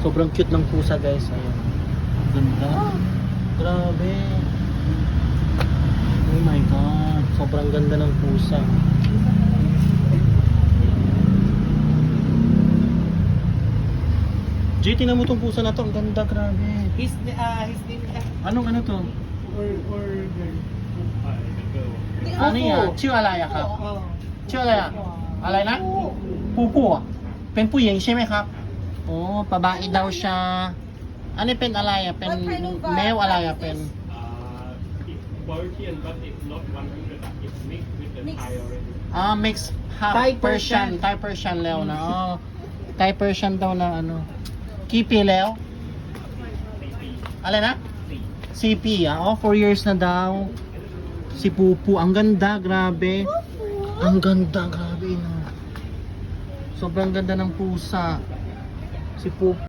Sobrang cute ng pusa guys. Ayan. Ganda. Grabe. Oh my god. Sobrang ganda ng pusa. Jay, tingnan mo tong pusa na to. Ang ganda, grabe. His name Anong ano to? or Ano yan? Chihuahua ครับ ชื่ออะไรอ่ะ อะไรนะ ปูอ่ะ เป็นผู้หญิงใช่ไหมครับ โอ้ babae daw siya อันนี้เป็นอะไรอ่ะ เป็น male อะไรอ่ะ เป็น It's Persian, but it's not 100. It's mixed with the Thai already. mix half Thai Persian Persian. Thai Persian แล้วนะ อ๋อ Thai Persian daw na ano กี่ปีแล้ว อะไรนะ CP ah. Oh, 4 years na daw. Si Pupu, ang ganda, grabe. Ang ganda, grabe na. Sobrang ganda ng pusa. Si Pupu.